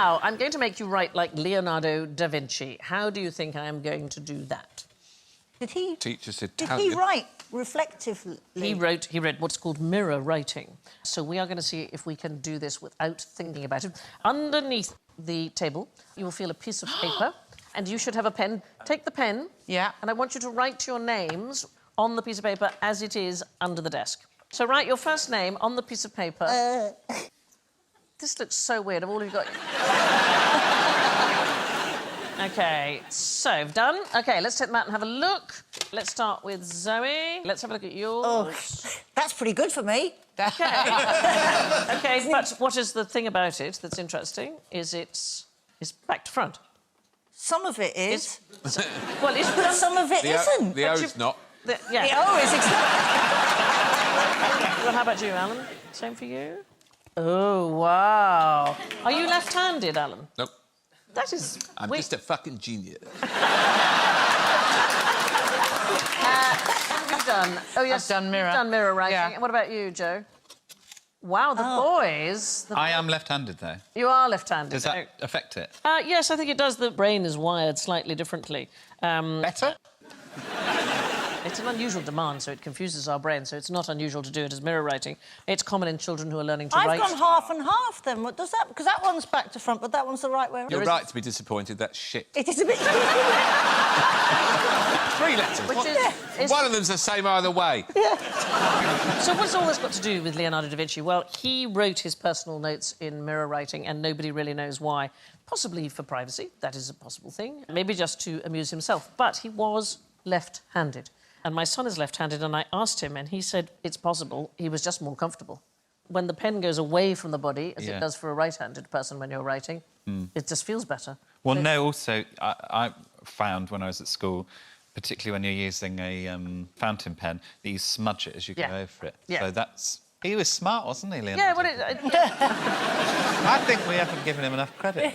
Now, I'm going to make you write like Leonardo da Vinci. How do you think I am going to do that? Did he... Teacher said Did Italian. he write reflectively? He read what's called mirror writing. So we are going to see if we can do this without thinking about it. Underneath the table, you will feel a piece of paper, and you should have a pen. Take the pen. Yeah. And I want you to write your names on the piece of paper as it is under the desk. So write your first name on the piece of paper. This looks so weird. Have all of you got... OK, so, done. OK, let's take them out and have a look. Let's start with Zoe. Let's have a look at yours. Oh, that's pretty good for me. OK. OK, but what is the thing about it that's interesting is it's back to front. Some of it is. Well, But some of it isn't. The O's not. Yeah. The O is exactly... Well, how about you, Alan? Same for you? Oh, wow. Are you left-handed, Alan? Nope. That is... I'm just a fucking genius. What have you done? Oh, yes. I've done mirror. You've done mirror writing. Yeah. And what about you, Joe? Wow, the boys... I am left-handed, though. You are left-handed. Does that affect it? Yes, I think it does. The brain is wired slightly differently. Better? It's an unusual demand, so it confuses our brain, so it's not unusual to do it as mirror writing. It's common in children who are learning to write. I've gone half and half, then. What does that... Because that one's back to front, but that one's the right way around. You're right to be disappointed. That's shit. It is a bit... 3 letters. Which is... One of them's the same either way. So what's all this got to do with Leonardo da Vinci? Well, he wrote his personal notes in mirror writing, and nobody really knows why. Possibly for privacy. That is a possible thing. Maybe just to amuse himself. But he was left-handed. And my son is left-handed, and I asked him, and he said it's possible. He was just more comfortable. When the pen goes away from the body, as it does for a right-handed person when you're writing, it just feels better. Well, no, also, I found when I was at school, particularly when you're using a fountain pen, that you smudge it as you go over it. Yeah. So that's... He was smart, wasn't he, Leonardo? Yeah, well, I think we haven't given him enough credit.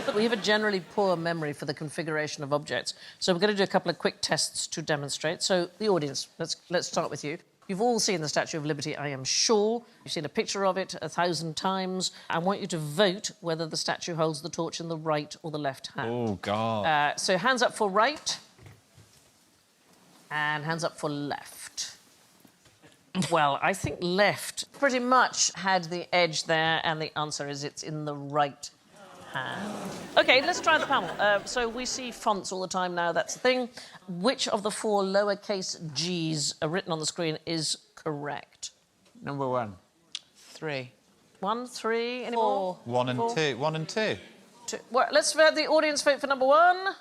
But we have a generally poor memory for the configuration of objects. So we're going to do a couple of quick tests to demonstrate. So, the audience, let's start with you. You've all seen the Statue of Liberty, I am sure. You've seen a picture of it 1,000 times. I want you to vote whether the statue holds the torch in the right or the left hand. Oh, God. So hands up for right. And hands up for left. Well, I think left pretty much had the edge there, and the answer is it's in the right hand. OK, let's try the panel. So we see fonts all the time now, that's the thing. Which of the 4 lowercase g's written on the screen is correct? Number 1. 3. 1, 3, any more? 1 and 2. 1 and 2. 2. Well, let's have the audience vote for number 1.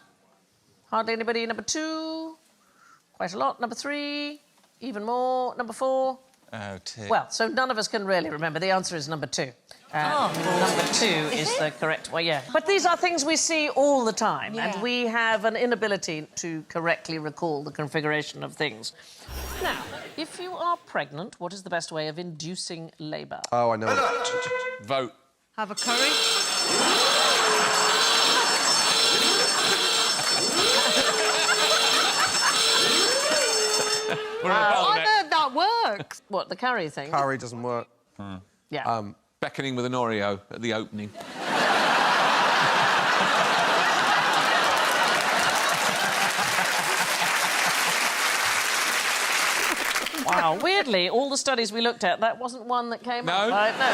Hardly anybody. Number 2. Quite a lot. Number 3. Even more. Number 4. Oh, 2. Well, so none of us can really remember. The answer is number 2. Number 2 is the correct way, yeah. But these are things we see all the time, and we have an inability to correctly recall the configuration of things. Now, if you are pregnant, what is the best way of inducing labour? Oh, I know. Vote. Have a curry. I heard that works. What, the curry thing? Curry doesn't work. Yeah. Beckoning with an Oreo at the opening. Wow, weirdly, all the studies we looked at, that wasn't one that came up. No? Right? No.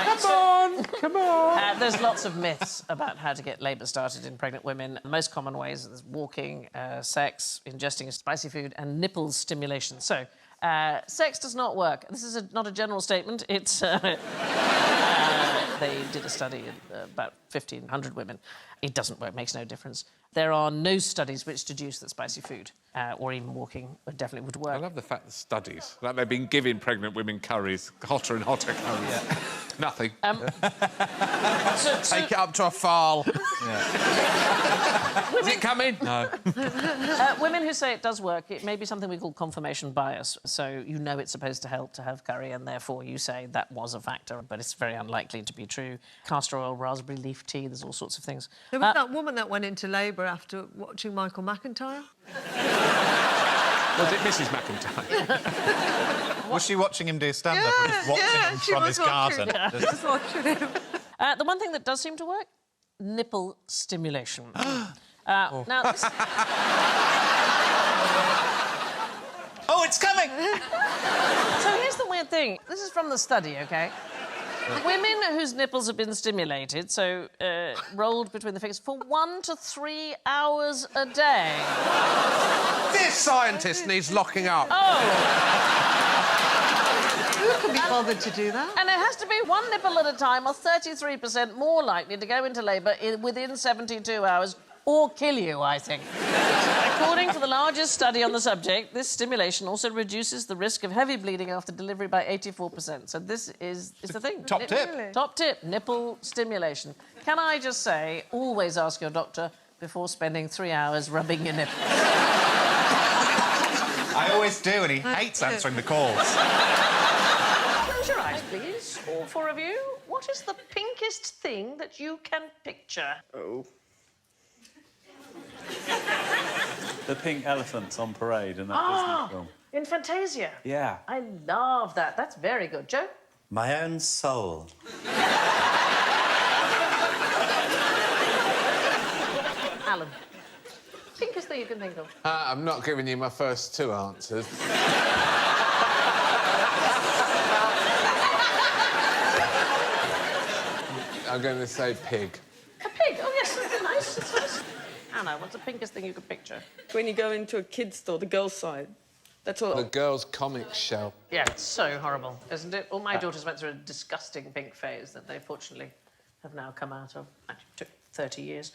Come on, come on. There's lots of myths about how to get labour started in pregnant women. The most common ways are walking, sex, ingesting spicy food, and nipple stimulation. So, sex does not work. This is not a general statement. It's... they did a study of about 1,500 women. It doesn't work, makes no difference. There are no studies which deduce that spicy food or even walking definitely would work. I love the fact that studies, like they've been giving pregnant women curries, hotter and hotter curries. Yeah. Nothing. Take it up to a file. Is it coming? No. Women who say it does work, it may be something we call confirmation bias. So you know it's supposed to help to have curry, and therefore you say that was a factor, but it's very unlikely to be true. Castor oil, raspberry leaf tea, there's all sorts of things. There was that woman that went into labour after watching Michael McIntyre. Was it Mrs. McIntyre? Was she watching him do stand-up or just watching him she from was his garden? Just watching him. The one thing that does seem to work, nipple stimulation. Now, this... Oh, it's coming! So here's the weird thing. This is from the study, OK? Women whose nipples have been stimulated, so rolled between the fingers, for 1 to 3 hours a day. This scientist needs locking up. Oh! Who can be bothered to do that? And it has to be one nipple at a time, or 33% more likely to go into labour within 72 hours, or kill you, I think. According to the largest study on the subject, this stimulation also reduces the risk of heavy bleeding after delivery by 84%. So this is the thing. Top tip. Really? Top tip, nipple stimulation. Can I just say, always ask your doctor before spending 3 hours rubbing your nipples. I always do, and he hates answering the calls. Close your eyes, please, all 4 of you. What is the pinkest thing that you can picture? Oh. The pink elephants on parade in that Disney film. In Fantasia. Yeah. I love that. That's very good. Joe? My own soul. Alan? Pinkest thing you can think of? I'm not giving you my first 2 answers. I'm going to say pig. A pig? Oh, yes, that's nice. That's nice. Anna, what's the pinkest thing you could picture? When you go into a kid's store, the girls' side, that's all. The girls' comic shelf. Yeah, it's so horrible, isn't it? All my daughters went through a disgusting pink phase that they fortunately have now come out of. Actually, it took 30 years.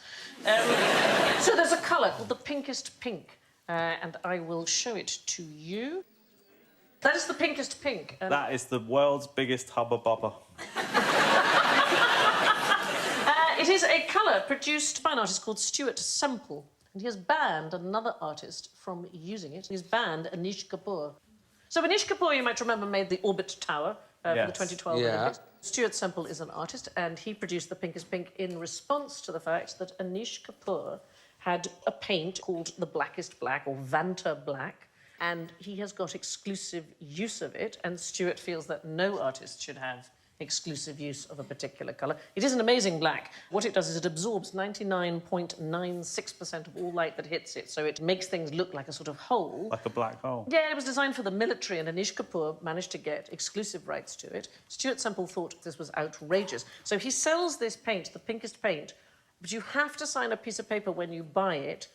So there's a colour called the pinkest pink, and I will show it to you. That is the pinkest pink. That is the world's biggest hubba bubba. It is a colour produced by an artist called Stuart Semple, and he has banned another artist from using it. He's banned Anish Kapoor. So Anish Kapoor, you might remember, made the Orbit Tower for the 2012 Olympics. Stuart Semple is an artist, and he produced the pinkest pink in response to the fact that Anish Kapoor had a paint called the Blackest Black, or Vanta Black, and he has got exclusive use of it, and Stuart feels that no artist should have exclusive use of a particular colour. It is an amazing black. What it does is it absorbs 99.96% of all light that hits it, so it makes things look like a sort of hole. Like a black hole. Yeah, it was designed for the military, and Anish Kapoor managed to get exclusive rights to it. Stuart Semple thought this was outrageous. So he sells this paint, the pinkest paint, but you have to sign a piece of paper when you buy it,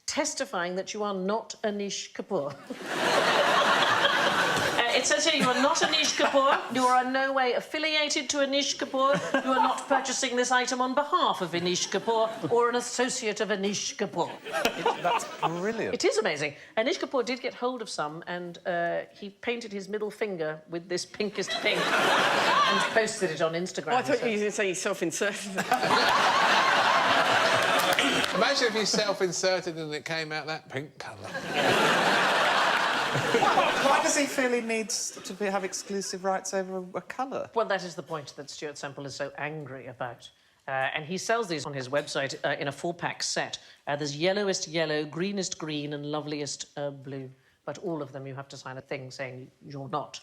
testifying that you are not Anish Kapoor. It says here you are not Anish Kapoor, you are in no way affiliated to Anish Kapoor, you are not purchasing this item on behalf of Anish Kapoor or an associate of Anish Kapoor. That's brilliant. It is amazing. Anish Kapoor did get hold of some, and he painted his middle finger with this pinkest pink and posted it on Instagram. Oh, I thought you were going to say he self-inserted. Imagine if you self-inserted and it came out that pink colour. Why does he feel he needs to have exclusive rights over a colour? Well, that is the point that Stuart Semple is so angry about. And he sells these on his website in a 4-pack set. There's yellowest yellow, greenest green, and loveliest blue. But all of them you have to sign a thing saying you're not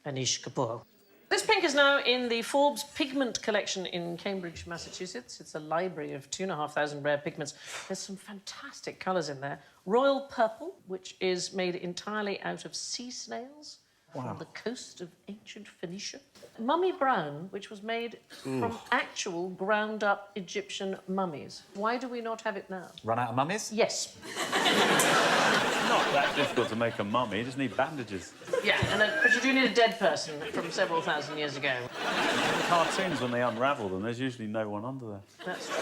Anish Kapoor. This pink is now in the Forbes Pigment Collection in Cambridge, Massachusetts. It's a library of 2,500 rare pigments. There's some fantastic colours in there. Royal Purple, which is made entirely out of sea snails from the coast of ancient Phoenicia. Mummy Brown, which was made from actual ground-up Egyptian mummies. Why do we not have it now? Run out of mummies? Yes. It's not that difficult to make a mummy, you just need bandages. Yeah, but you do need a dead person from several thousand years ago. In cartoons, when they unravel them, there's usually no one under there. That's true.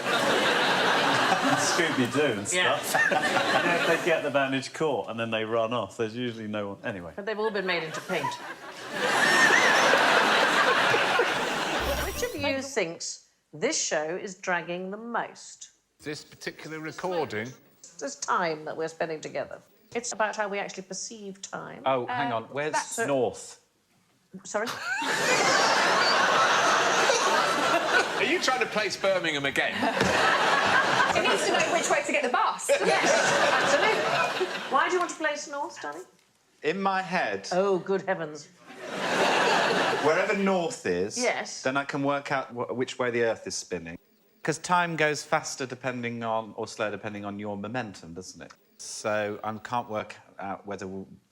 Scooby-Doo and Yeah. stuff. And if they get the bandage caught and then they run off, there's usually no one... Anyway. But they've all been made into paint. Which of you thinks this show is dragging the most? This particular recording... This time that we're spending together. It's about how we actually perceive time. Oh, hang on. Where's... North. Sorry? Are you trying to place Birmingham again? It needs to know which way to get the bus. Yes, absolutely. Why do you want to place north, darling? In my head, Oh, good heavens. wherever north is, Yes. then I can work out which way the Earth is spinning. Because time goes faster depending on, or slower depending on your momentum, doesn't it? So I can't work out whether,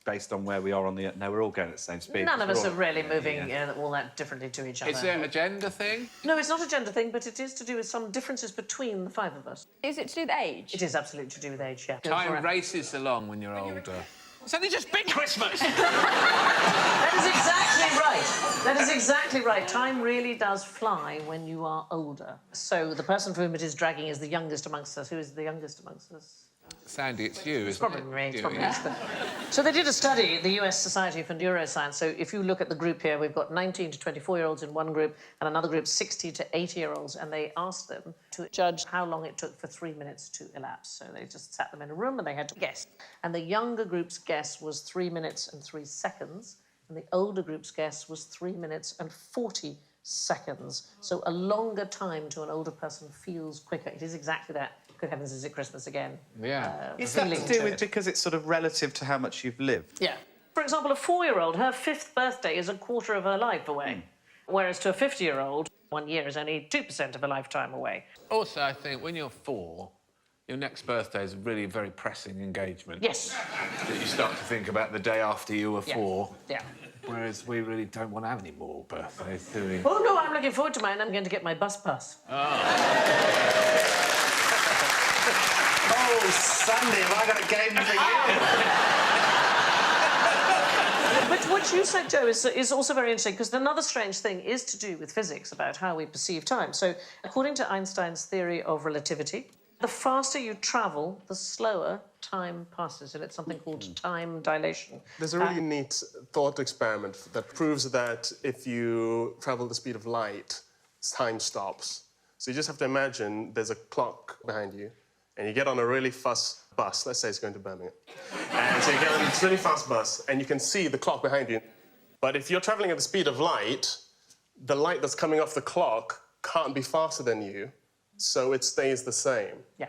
based on where we are on the Earth... No, we're all going at the same speed. None of us We're are all- really moving all that differently to each other. Is there a gender thing? No, it's not a gender thing, but it is to do with some differences between the five of us. Is it to do with age? It is absolutely to do with age, yeah. Go for Time it. races along when you're older. It's only just been Christmas! That is exactly right. That is exactly right. Time really does fly when you are older. So the person for whom it is dragging is the youngest amongst us. Who is the youngest amongst us? Sandy, it's you, isn't It's probably it? me. It's You, probably yeah. us. So they did a study, the US Society for Neuroscience. So if you look at the group here, we've got 19 to 24-year-olds in one group and another group 60 to 80-year-olds, and they asked them to judge how long it took for 3 minutes to elapse. So they just sat them in a room and they had to guess. And the younger group's guess was 3 minutes and 3 seconds, and the older group's guess was 3 minutes and 40 seconds. So a longer time to an older person feels quicker. It is exactly that. Good heavens, is it Christmas again? Yeah. Is that to feeling do to with it. because it's sort of relative to how much you've lived? Yeah. For example, a 4-year-old, her 5th birthday is a quarter of her life away. Whereas to a 50-year-old, 1 year is only 2% of a lifetime away. Also, I think when you're 4, your next birthday is a really very pressing engagement. Yes. That you start to think about the day after you were Yeah. 4. Yeah. Whereas we really don't want to have any more birthdays, do we? Oh, no, I'm looking forward to mine. I'm going to get my bus pass. Oh, Sandy, have I got a game for you? But what you said, Joe, is also very interesting, because another strange thing is to do with physics, about how we perceive time. So, according to Einstein's theory of relativity, the faster you travel, the slower time passes, and it's something called time dilation. There's a really neat thought experiment that proves that if you travel the speed of light, time stops. So you just have to imagine there's a clock behind you, and you get on a really fast bus. Let's say it's going to Birmingham. And so you get on this really fast bus, and you can see the clock behind you. But if you're traveling at the speed of light, the light that's coming off the clock can't be faster than you, so it stays the same. Yeah.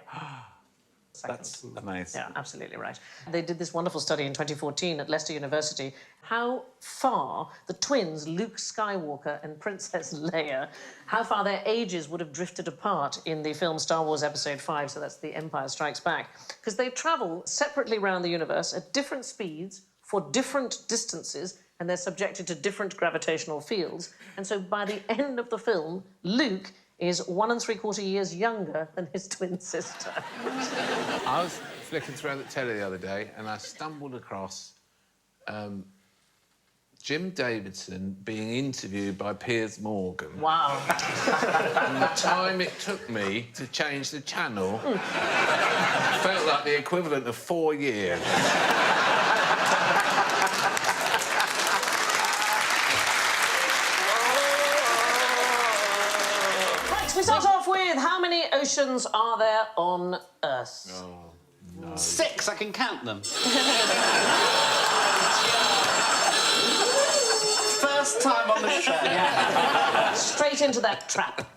That's amazing. Yeah, absolutely right. They did this wonderful study in 2014 at Leicester University, how far the twins, Luke Skywalker and Princess Leia, how far their ages would have drifted apart in the film Star Wars Episode 5, so that's The Empire Strikes Back, because they travel separately around the universe at different speeds for different distances, and they're subjected to different gravitational fields. And so by the end of the film, Luke is 1 3/4 years younger than his twin sister. I was flicking through the telly the other day and I stumbled across Jim Davidson being interviewed by Piers Morgan. Wow. And the time it took me to change the channel felt like the equivalent of 4 years. Right, we start off with how many oceans are there on Earth? Oh, no. 6, I can count them. First time on the show. Straight into that trap.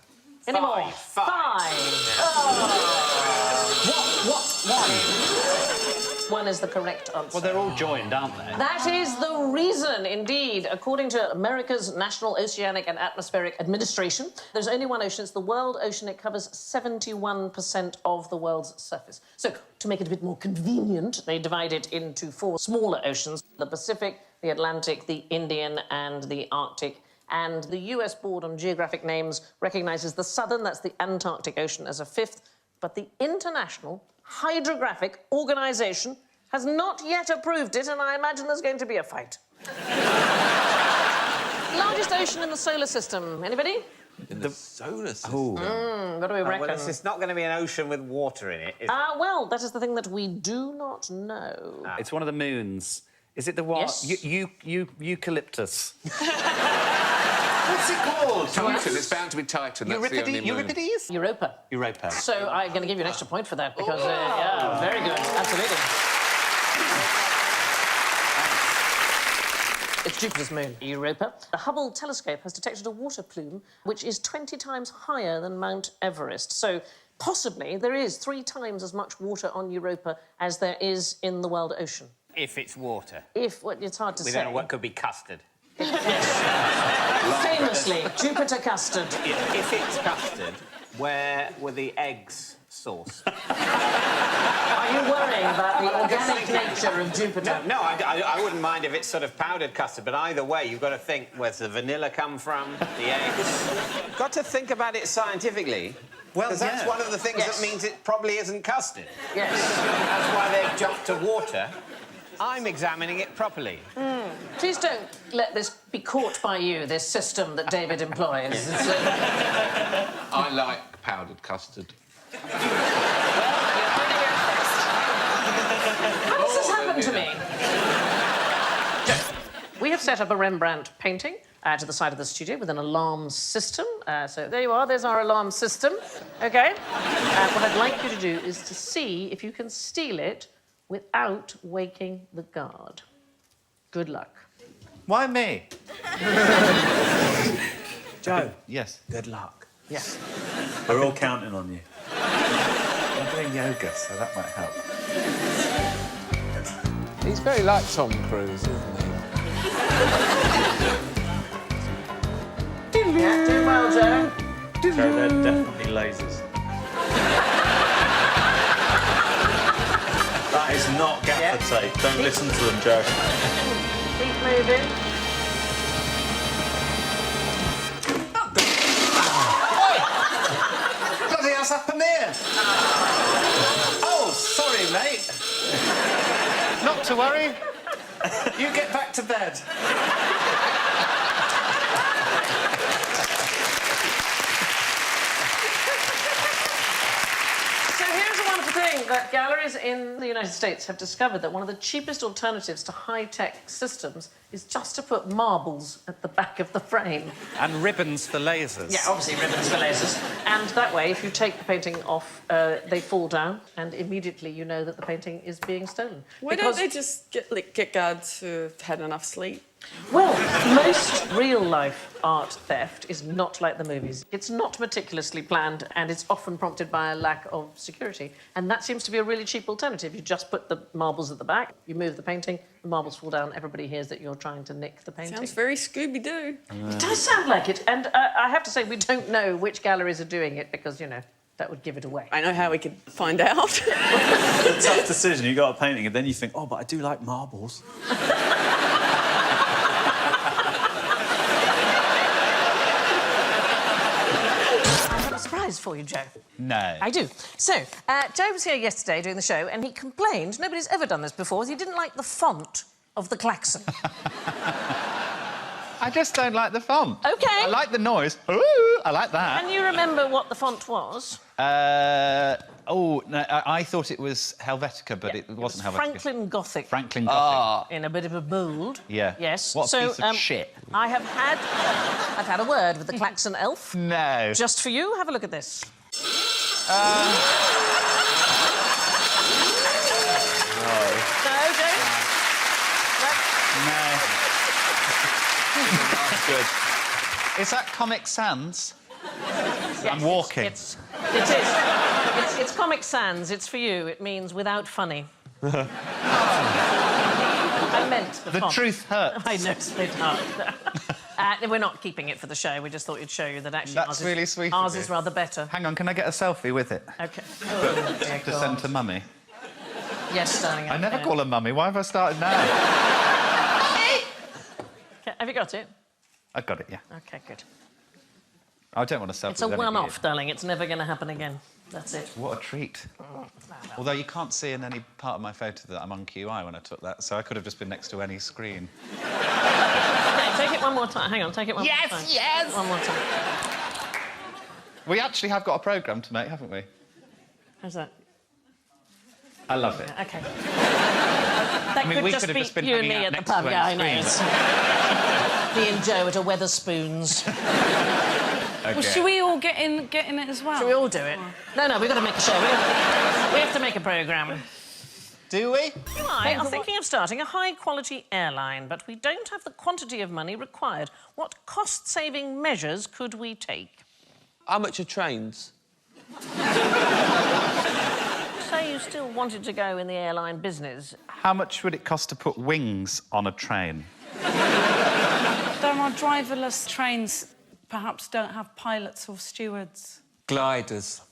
Any more? 5. Oh. What? 1? 1 is the correct answer. Well, they're all joined, aren't they? That is the reason, indeed. According to America's National Oceanic and Atmospheric Administration, there's only one ocean. It's the world ocean. It covers 71% of the world's surface. So, to make it a bit more convenient, they divide it into 4 smaller oceans: the Pacific, the Atlantic, the Indian, and the Arctic. And the US Board on Geographic Names recognises the southern, that's the Antarctic Ocean, as a 5th, but the International Hydrographic Organisation has not yet approved it, and I imagine there's going to be a fight. Largest ocean in the solar system. Anybody? In the solar system? What do we reckon? Well, it's not going to be an ocean with water in it, is it? Well, that is the thing that we do not know. It's one of the moons. Is it the one? Yes. Eucalyptus. What's it called? Titan. It's bound to be Titan. That's the only moon. Euripides? Europa. Europa. So I'm going to give you an extra point for that because, yeah, very good. Absolutely. It's Jupiter's moon, Europa. The Hubble telescope has detected a water plume which is 20 times higher than Mount Everest. So Possibly there is 3 times as much water on Europa as there is in the world ocean. If it's water. Well, it's hard to We say. don't know what could be custard. Famously, Jupiter custard. If it's custard, where were the eggs sourced? Are you worrying about the organic nature of Jupiter? No, I wouldn't mind if it's sort of powdered custard, but either way, you've got to think, where's the vanilla come from, the eggs? Got to think about it scientifically. Well, because that's one of the things that means it probably isn't custard. Yes. That's why they've jumped to water. I'm examining it properly. Please don't let this be caught by you, this system that David employs. I like powdered custard. How does this happen to me? We have set up a Rembrandt painting to the side of the studio with an alarm system. So there you are, there's our alarm system. OK? What I'd like you to do is to see if you can steal it without waking the guard. Good luck. Why me? Joe. Yes. Good luck. Yes. We're all counting on you. I'm doing yoga, so that might help. He's very like Tom Cruise, isn't he? Yeah, do well, Joe. Joe, they're definitely lasers. That is not gaffer tape. Don't listen to them, Joe. Keep moving. Bloody hell's happened here? Oh, sorry, mate. Not to worry. You get back to bed. That galleries in the United States have discovered that one of the cheapest alternatives to high-tech systems is just to put marbles at the back of the frame. And ribbons for lasers. Yeah, obviously ribbons for lasers. And that way, if you take the painting off, they fall down, and immediately you know that the painting is being stolen. Why don't they just get guards who've had enough sleep? Well, most real-life art theft is not like the movies. It's not meticulously planned, and it's often prompted by a lack of security. And that seems to be a really cheap alternative. You just put the marbles at the back, you move the painting, the marbles fall down, everybody hears that you're trying to nick the painting. Sounds very Scooby-Doo. It does sound like it, and I have to say, we don't know which galleries are doing it, because, you know, that would give it away. I know how we could find out. It's a tough decision. You got a painting, and then you think, oh, but I do like marbles. For you, Joe. No. I do. So, Joe was here yesterday doing the show, and he complained, nobody's ever done this before, he didn't like the font of the klaxon. I just don't like the font. OK. I like the noise. Ooh, I like that. Can you remember what the font was? Oh, no, I thought it was Helvetica, but it wasn't Helvetica. Franklin Gothic. Franklin Gothic. In a bit of a bold. Yeah. Yes. What a piece of shit. I've had a word with the klaxon elf. No. Just for you, have a look at this. No. No, Joe? No. That's good. Is that Comic Sans? Yes, I'm walking. It is. It's Comic Sans. It's for you. It means without funny. I meant the font. Truth hurts. I know, sweetheart. We're not keeping it for the show. We just thought you'd show you that actually That's really sweet. Ours is rather better. Hang on, can I get a selfie with it? OK. To send to Mummy. Yes, darling. I never call her Mummy. Why have I started now? Have you got it? I got it, yeah. OK, good. I don't want to selfie It's a with anybody. one-off, darling. It's never going to happen again. That's it. What a treat. Although you can't see in any part of my photo that I'm on QI when I took that, so I could have just been next to any screen. Okay, take it one more time. Hang on, take it one more time. Yes! One more time. We actually have got a programme to make, haven't we? How's that? I love it. OK. That I mean, we could have just been you and me hanging at out the next pub. to Yeah, I any know. screen. Me and Joe at a Weatherspoons. Okay. Well, should we all get in it as well? Should we all do it? No, we've got to make a show. We have to make a programme. Do we? You and I are thinking of starting a high-quality airline, but we don't have the quantity of money required. What cost-saving measures could we take? How much are trains? Say you still wanted to go in the airline business. How much would it cost to put wings on a train? There are driverless trains, perhaps don't have pilots or stewards. Gliders.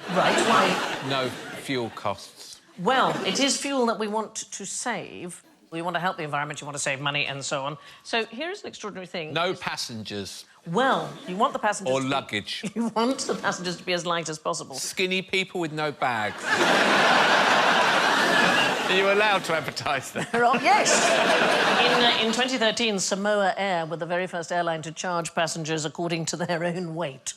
Right, why? No fuel costs. Well, it is fuel that we want to save. We want to help the environment, you want to save money and so on. So here's an extraordinary thing. No passengers. Well, you want the passengers... Or luggage. You want the passengers to be as light as possible. Skinny people with no bags. Are you allowed to advertise that? Yes. In 2013, Samoa Air were the very first airline to charge passengers according to their own weight.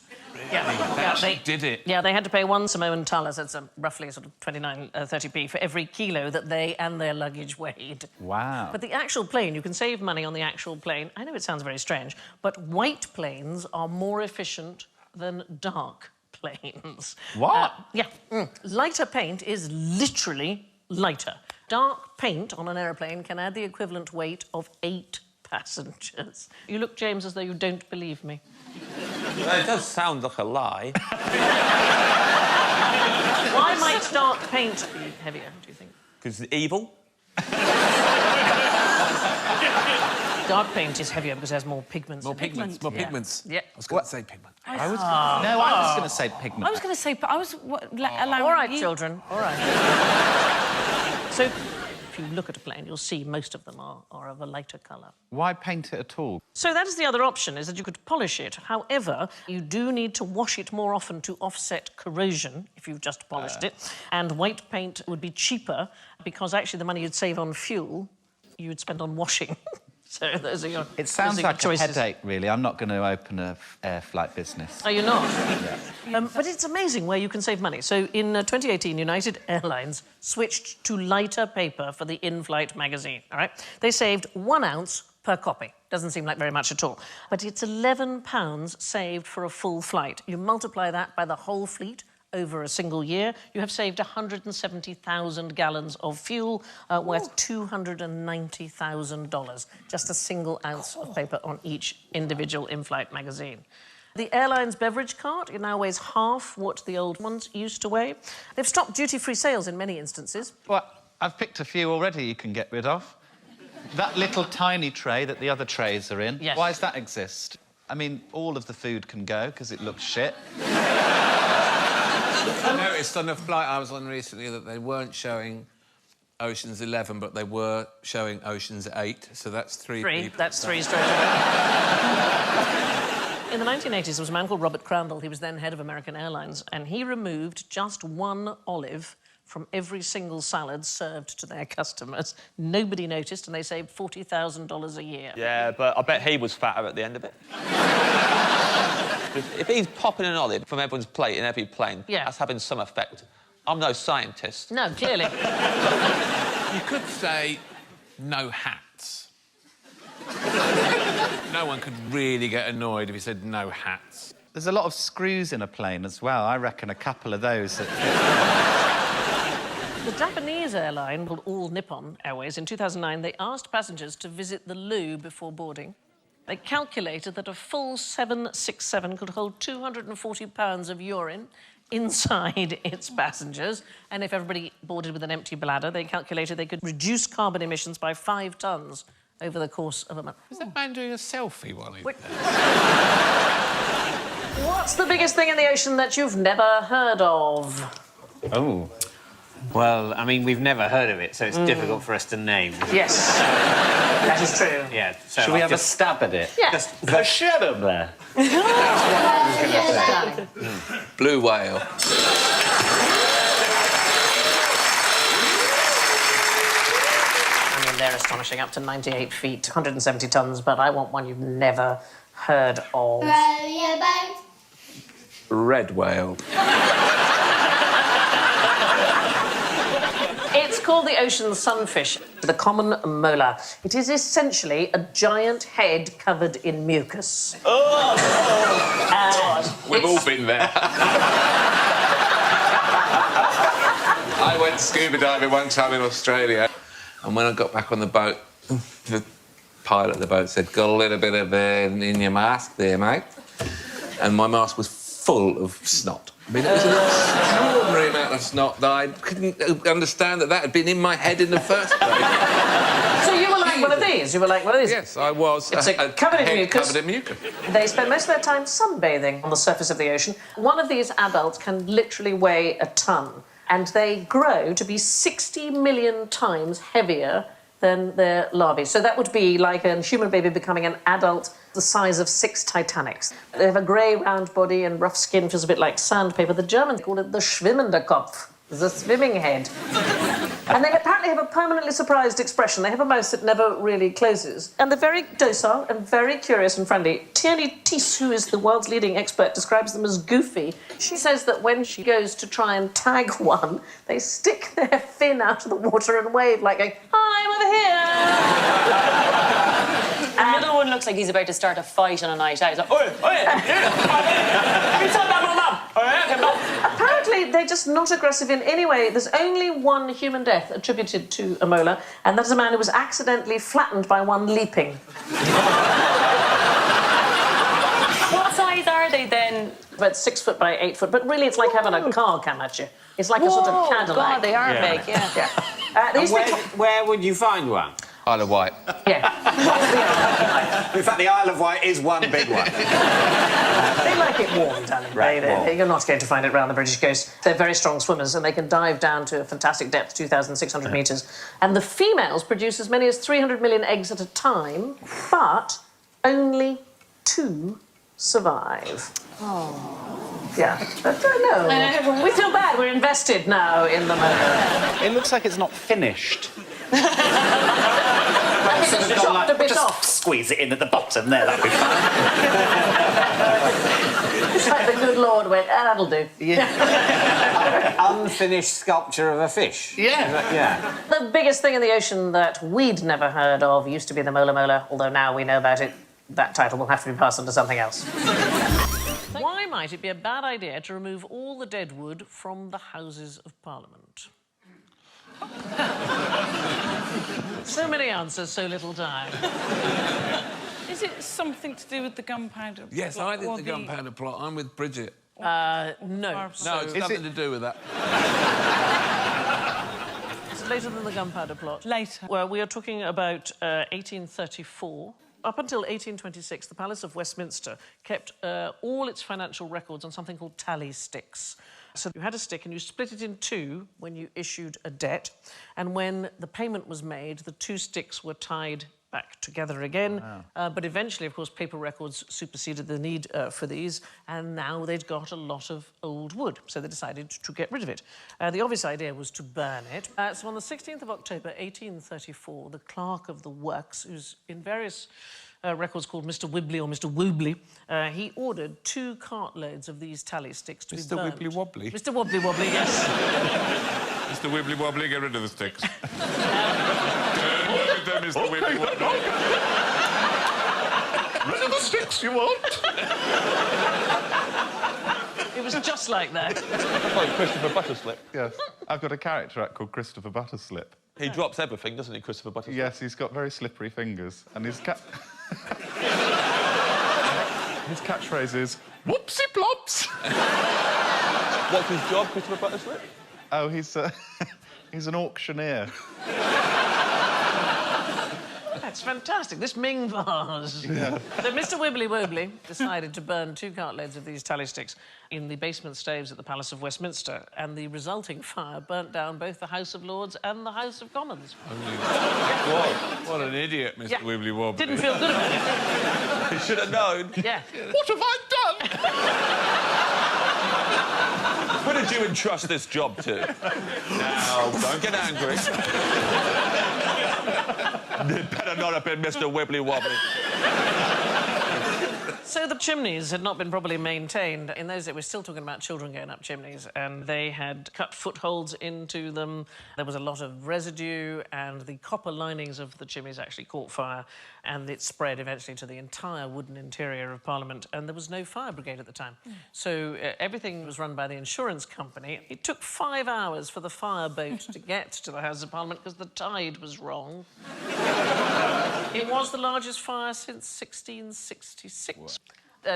Yeah, they did it. Yeah, they had to pay 1 Samoan thalas, that's roughly sort of 30p, for every kilo that they and their luggage weighed. Wow. But the actual plane, you can save money on the actual plane. I know it sounds very strange, but white planes are more efficient than dark planes. What? Lighter paint is literally lighter. Dark paint on an aeroplane can add the equivalent weight of 8 passengers. You look, James, as though you don't believe me. Well, it does sound like a lie. Why might dark paint be heavier, do you think? Because it's evil. Dark paint is heavier because it has more pigments. More pigments. More pigments. Yeah. I was going to say pigment. I was going to say pigment. I was going to say, but I was allowing All right, you... children, all right. So, if you look at a plane, you'll see most of them are of a lighter colour. Why paint it at all? So that is the other option, is that you could polish it. However, you do need to wash it more often to offset corrosion, if you've just polished it. And white paint would be cheaper, because actually the money you'd save on fuel, you would spend on washing. So those are your It sounds those are your like a choices. headache, really. I'm not going to open a air flight business. Are you not? Yeah. But it's amazing where you can save money. So in 2018, United Airlines switched to lighter paper for the in-flight magazine, all right? They saved 1 ounce per copy. Doesn't seem like very much at all. But it's £11 saved for a full flight. You multiply that by the whole fleet over a single year, you have saved 170,000 gallons of fuel worth $290,000. Just a single ounce of paper on each individual in-flight magazine. The airline's beverage cart, it now weighs half what the old ones used to weigh. They've stopped duty-free sales in many instances. Well, I've picked a few already you can get rid of. That little tiny tray that the other trays are in, yes. Why does that exist? I mean, all of the food can go because it looks shit. I noticed on a flight I was on recently that they weren't showing Ocean's 11, but they were showing Ocean's 8, so that's 3 people. That's 3 straight away. In the 1980s, there was a man called Robert Crandall. He was then head of American Airlines, and he removed just 1 olive from every single salad served to their customers. Nobody noticed, and they saved $40,000 a year. Yeah, but I bet he was fatter at the end of it. If he's popping an olive from everyone's plate in every plane, that's having some effect. I'm no scientist. No, clearly. You could say no hats. No one could really get annoyed if you said no hats. There's a lot of screws in a plane as well. I reckon a couple of those. The Japanese airline called All Nippon Airways, in 2009, they asked passengers to visit the loo before boarding. They calculated that a full 767 could hold 240 pounds of urine inside its passengers, and if everybody boarded with an empty bladder, they calculated they could reduce carbon emissions by 5 tonnes over the course of a month. Is that man doing a selfie while he's there? What's the biggest thing in the ocean that you've never heard of? Oh. Well, I mean, we've never heard of it, so it's difficult for us to name. Yes, that is true. Yeah, so Should we have a stab at it? Yeah. Just the shut up there. Blue whale. I mean, they're astonishing, up to 98 feet, 170 tonnes, but I want one you've never heard of. Red whale. It's called the ocean sunfish, the common molar. It is essentially a giant head covered in mucus. Oh! We've all been there. I went scuba diving one time in Australia, and when I got back on the boat, the pilot of the boat said, "Got a little bit of in your mask there, mate." And my mask was full of snot. I mean, it was an extraordinary amount of snot that I couldn't understand that had been in my head in the first place. So you were like one of these? You were like one of these? Yes, I was. It's covered in mucus. Covered in mucus. They spend most of their time sunbathing on the surface of the ocean. One of these adults can literally weigh a ton, and they grow to be 60 million times heavier than their larvae. So that would be like a human baby becoming an adult the size of 6 Titanics. They have a grey, round body and rough skin, feels a bit like sandpaper. The Germans call it the schwimmende Kopf, the swimming head. And they apparently have a permanently surprised expression. They have a mouth that never really closes. And they're very docile and very curious and friendly. Tierney Tice, who is the world's leading expert, describes them as goofy. She says that when she goes to try and tag one, they stick their fin out of the water and wave like going, "Hi, I'm over here." The middle one looks like he's about to start a fight on a night out. He's like, "Oi, oi, apparently, they're just not aggressive in any way. There's only one human death attributed to a molar, and that's a man who was accidentally flattened by one leaping. What size are they then? About 6 foot by 8 foot, but really it's like having a car come at you. It's like a sort of Cadillac. God, they are big, yeah. Where would you find one? Isle of Wight. Yeah. In fact, the Isle of Wight is one big one. They like it warm, darling. Right, warm. You're not going to find it around the British coast. They're very strong swimmers, and they can dive down to a fantastic depth, 2,600 metres. And the females produce as many as 300 million eggs at a time, but only 2 survive. Oh. Yeah, but no. We feel bad. We're invested now in the motor. It looks like it's not finished. Just squeeze it in at the bottom there, that'll be fine. It's like the good Lord went, that'll do. Yeah. Unfinished sculpture of a fish. Yeah. The biggest thing in the ocean that we'd never heard of used to be the molar, although now we know about it. That title will have to be passed on to something else. Why might it be a bad idea to remove all the dead wood from the Houses of Parliament? So many answers, so little time. Is it something to do with the gunpowder plot? Yes, I did the gunpowder plot. I'm with Bridget. No. No, it's nothing to do with that. Is it later than the gunpowder plot? Later. Well, we are talking about 1834. Up until 1826, the Palace of Westminster kept all its financial records on something called tally sticks. So you had a stick and you split it in 2 when you issued a debt, and when the payment was made, the 2 sticks were tied back together again. Wow. But eventually, of course, paper records superseded the need for these, and now they'd got a lot of old wood, so they decided to get rid of it. The obvious idea was to burn it. So on the 16th of October, 1834, the clerk of the works, who's in various records called Mr. Wibbly or Mr. Woobly, he ordered 2 cartloads of these tally sticks to be burned. Mr. Wibbly Wobbly? Mr. Wobbly Wobbly, yes. Mr. Wibbly Wobbly, get rid of the sticks. Mr. Wibbly Wobbly. Rid of the sticks you want? It was just like that. Like Christopher Butterslip. Yes. I've got a character act called Christopher Butterslip. He drops everything, doesn't he, Christopher Butterslip? Yes, he's got very slippery fingers, and his his catchphrase is "Whoopsie plops." What's his job, Christopher Butterslip? Oh, he's an auctioneer. That's fantastic. This Ming vase. Yeah. So Mr. Wibbly Wobbly decided to burn 2 cartloads of these tally sticks in the basement staves at the Palace of Westminster, and the resulting fire burnt down both the House of Lords and the House of Commons. What an idiot, Mr. Wibbly Wobbly. Didn't feel good about it. He should have known. Yeah. What have I done? Who did you entrust this job to? Now, don't get angry. It better not have been Mr. Wibbly Wobbly. So the chimneys had not been properly maintained. In those days, we're still talking about children going up chimneys, and they had cut footholds into them. There was a lot of residue, and the copper linings of the chimneys actually caught fire, and it spread eventually to the entire wooden interior of Parliament, and there was no fire brigade at the time. So everything was run by the insurance company. It took 5 hours for the fire boat to get to the House of Parliament because the tide was wrong. It was the largest fire since 1666.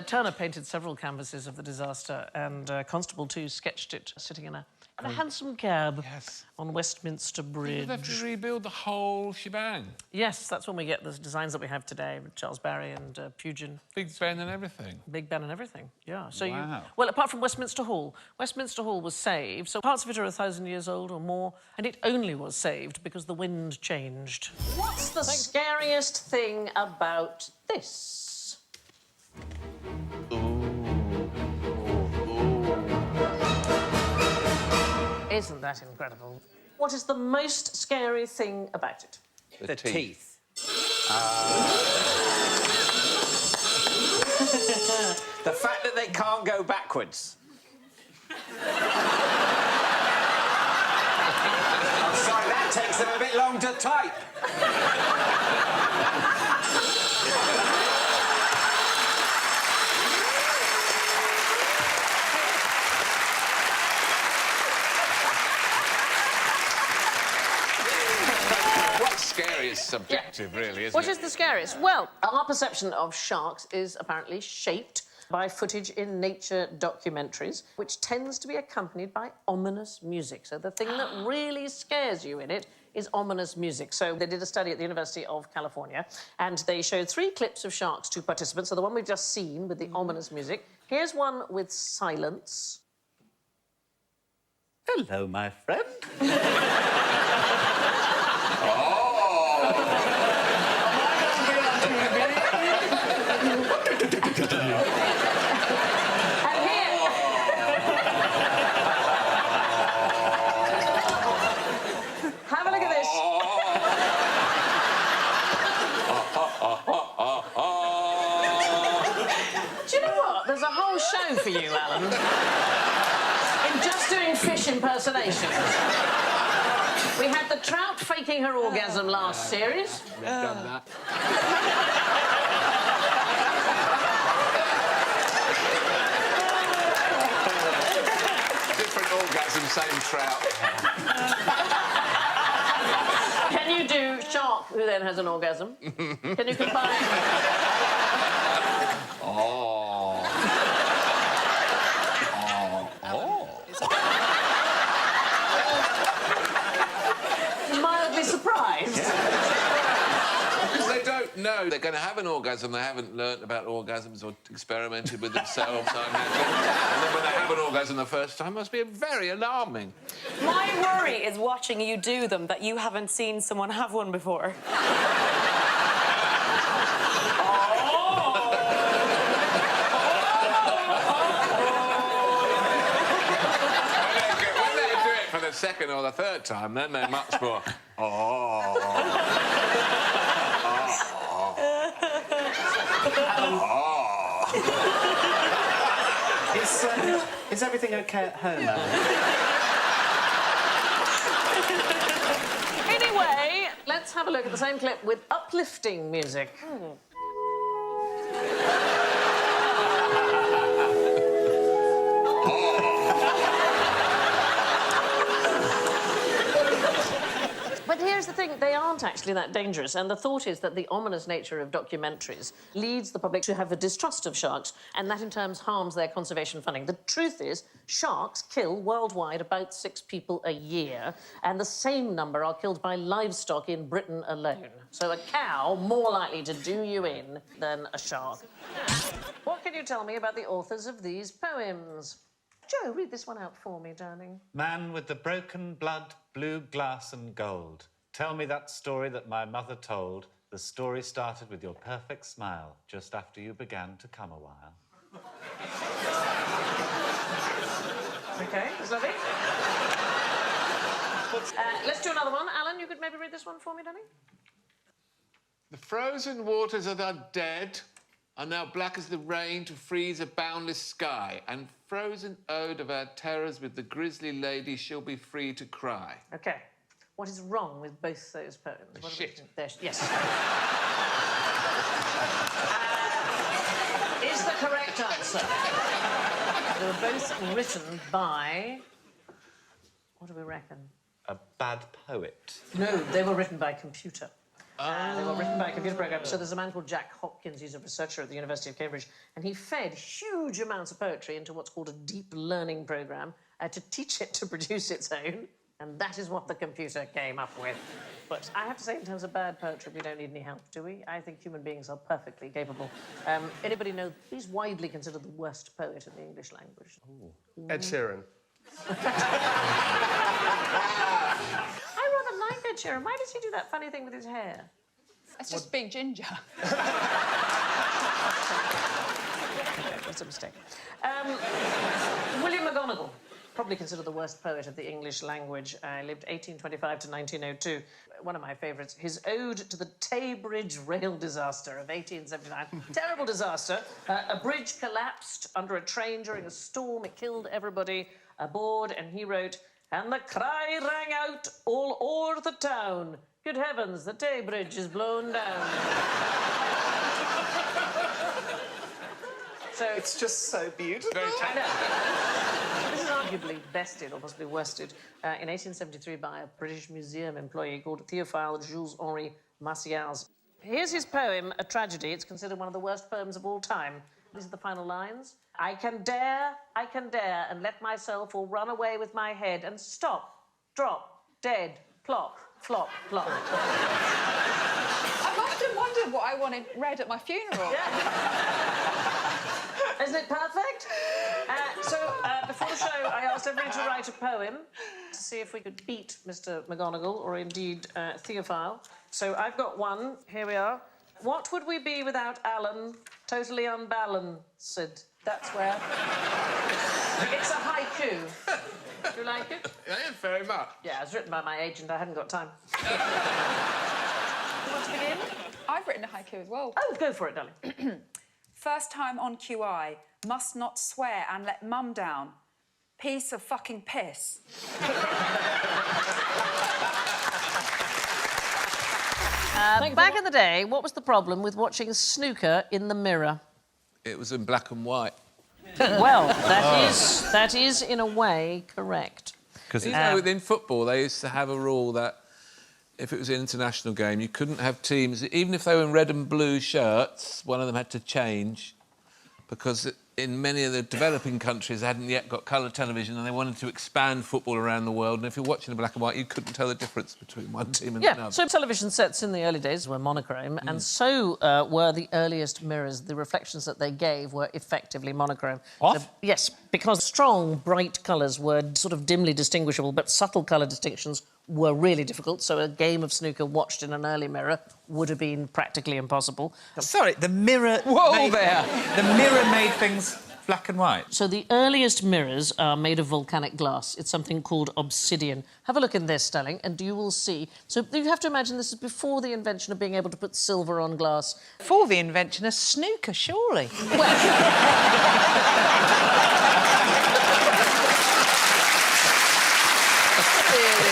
Turner painted several canvases of the disaster, and Constable, too, sketched it sitting in a hansom cab on Westminster Bridge. Did they have to rebuild the whole shebang? Yes, that's when we get the designs that we have today, with Charles Barry and Pugin. Big Ben and everything? Big Ben and everything, yeah. So Wow. Well, apart from Westminster Hall. Westminster Hall was saved, so parts of it are 1,000 years old or more, and it only was saved because the wind changed. What's the scariest thing about this? Isn't that incredible? What is the most scary thing about it? The teeth. The fact that they can't go backwards. I'm sorry, that takes them a bit long to type. What's scary is subjective, really, isn't it? What is the scariest? Well, our perception of sharks is apparently shaped by footage in nature documentaries, which tends to be accompanied by ominous music. So the thing that really scares you in it is ominous music. So they did a study at the University of California, and they showed 3 clips of sharks to participants. So the one we've just seen with the ominous music. Here's one with silence. Hello, my friend. Have a look at this. Do you know what? There's a whole show for you, Alan, in just doing fish impersonations. We had the trout faking her orgasm last series. We've done that. Different orgasm, same trout. Can you do shark who then has an orgasm? Can you combine? Mildly surprised. Because they don't know they're going to have an orgasm. They haven't learnt about orgasms or experimented with themselves, I imagine. And then when they have an orgasm the first time, it must be very alarming. My worry is watching you do them that you haven't seen someone have one before. When they do it for the second or the third time, then they're much more... Is everything okay at home, Alan? Anyway, let's have a look at the same clip with uplifting music. But here's the thing, they aren't actually that dangerous, and the thought is that the ominous nature of documentaries leads the public to have a distrust of sharks, and that in turn harms their conservation funding. The truth is, sharks kill worldwide about 6 people a year, and the same number are killed by livestock in Britain alone. So a cow more likely to do you in than a shark. What can you tell me about the authors of these poems? Joe, read this one out for me, darling. Man with the broken blood, blue glass and gold. Tell me that story that my mother told. The story started with your perfect smile, just after you began to come a while. OK, that's lovely. Let's do another one. Alan, you could maybe read this one for me, darling? The frozen waters that are dead are now black as the rain to freeze a boundless sky, and frozen ode of our terrors with the grisly lady she'll be free to cry. OK. What is wrong with both those poems? What shit. Yes. Is the correct answer. They were both written by... What do we reckon? A bad poet. No, they were written by computer. They were written by a computer program. So there's a man called Jack Hopkins, he's a researcher at the University of Cambridge, and he fed huge amounts of poetry into what's called a deep learning program to teach it to produce its own, and that is what the computer came up with. But I have to say, in terms of bad poetry, we don't need any help, do we? I think human beings are perfectly capable. Anybody know who's widely considered the worst poet in the English language? Ed Sheeran. I rather like Ed Sheeran. Why does he do that funny thing with his hair? It's just being ginger. That's a mistake. William McGonagall, probably considered the worst poet of the English language. Lived 1825 to 1902. One of my favourites, his ode to the Tay Bridge rail disaster of 1879. Terrible disaster. A bridge collapsed under a train during a storm. It killed everybody aboard, and he wrote, "And the cry rang out all o'er the town. Good heavens, the Tay Bridge is blown down." So it's just so beautiful. I know. This is arguably bested, or possibly worsted, in 1873 by a British Museum employee called Théophile Jules-Henri Martials. Here's his poem, A Tragedy. It's considered one of the worst poems of all time. These are the final lines. I can dare, and let myself all run away with my head and stop, drop, dead, plop, flop, plop. I've often wondered what I wanted read at my funeral. Isn't it perfect? Before the show, I asked everyone to write a poem to see if we could beat Mr. McGonagall, or indeed Théophile. So I've got one. Here we are. What would we be without Alan? Totally unbalanced. That's where... It's a haiku. Do you like it? Yeah, very much. Yeah, it was written by my agent. I hadn't got time. You want to begin? I've written a haiku as well. Oh, go for it, darling. First time on QI, must not swear and let mum down. Piece of fucking piss. Back in the day, what was the problem with watching snooker in the mirror? It was in black and white. Well, that is in a way correct. Because in football, they used to have a rule that if it was an international game, you couldn't have teams, even if they were in red and blue shirts, one of them had to change, because in many of the developing countries, they hadn't yet got colour television and they wanted to expand football around the world, and if you're watching in black and white, you couldn't tell the difference between one team and another. So television sets in the early days were monochrome, and so were the earliest mirrors. The reflections that they gave were effectively monochrome. What? So, yes, because strong, bright colours were sort of dimly distinguishable, but subtle colour distinctions were really difficult, so a game of snooker watched in an early mirror would have been practically impossible. Sorry, the mirror... Whoa there! The mirror made things black and white. So the earliest mirrors are made of volcanic glass. It's something called obsidian. Have a look in this, Stelling, and you will see. So you have to imagine this is before the invention of being able to put silver on glass. Before the invention of snooker, surely.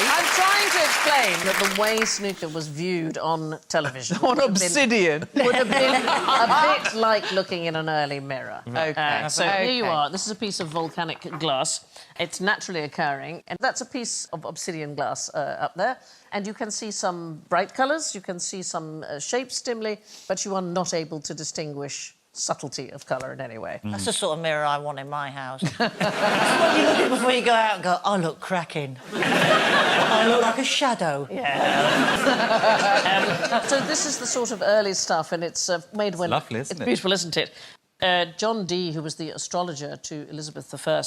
I'm trying to explain that the way snooker was viewed on television... On obsidian? ...would have been a bit like looking in an early mirror. OK. Here you are. This is a piece of volcanic glass. It's naturally occurring, and that's a piece of obsidian glass up there. And you can see some bright colours, you can see some shapes dimly, but you are not able to distinguish subtlety of colour in any way. That's the sort of mirror I want in my house. That's what you look at before you go out and go, I look cracking. I look like a shadow. Yeah. So this is the sort of early stuff, and it's made when... It's lovely, isn't it? It's beautiful, isn't it? John Dee, who was the astrologer to Elizabeth I,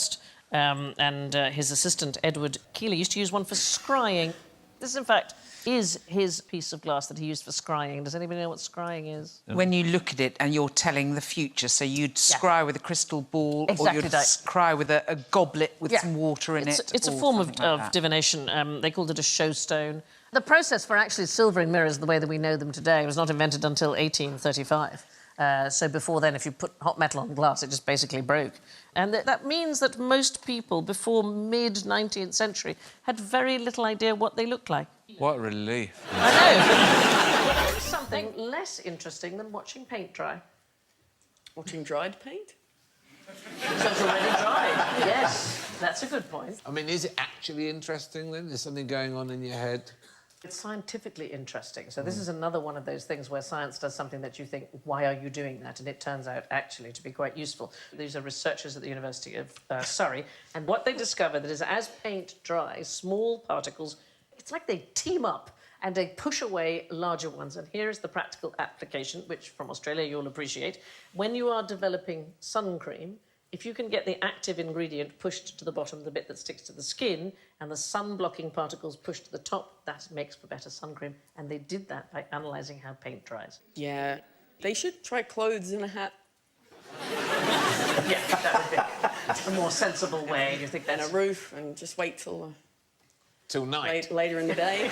and his assistant, Edward Keeley, used to use one for scrying. This, in fact, is his piece of glass that he used for scrying. Does anybody know what scrying is? When you look at it and you're telling the future, so you'd scry with a crystal ball, Exactly or you'd right. scry with a goblet with some water in it. It's a or form of something like that. divination. They called it a showstone. The process for actually silvering mirrors the way that we know them today was not invented until 1835. So before then, if you put hot metal on glass, it just basically broke. And that means that most people before mid-19th century had very little idea what they looked like. What a relief. I know. There's something less interesting than watching paint dry. Watching dried paint? So it's already dried. Yes, that's a good point. I mean, is it actually interesting, then? Is something going on in your head? It's scientifically interesting. So this is another one of those things where science does something that you think, why are you doing that? And it turns out actually to be quite useful. These are researchers at the University of Surrey, and what they discovered is as paint dries, small particles, it's like they team up and they push away larger ones. And here is the practical application, which from Australia you'll appreciate. When you are developing sun cream, if you can get the active ingredient pushed to the bottom, the bit that sticks to the skin, and the sun-blocking particles pushed to the top, that makes for better sun cream. And they did that by analysing how paint dries. Yeah. They should try clothes in a hat. Yeah, that would be a more sensible way. You think that's... And a roof, and just wait till night. Later in the day.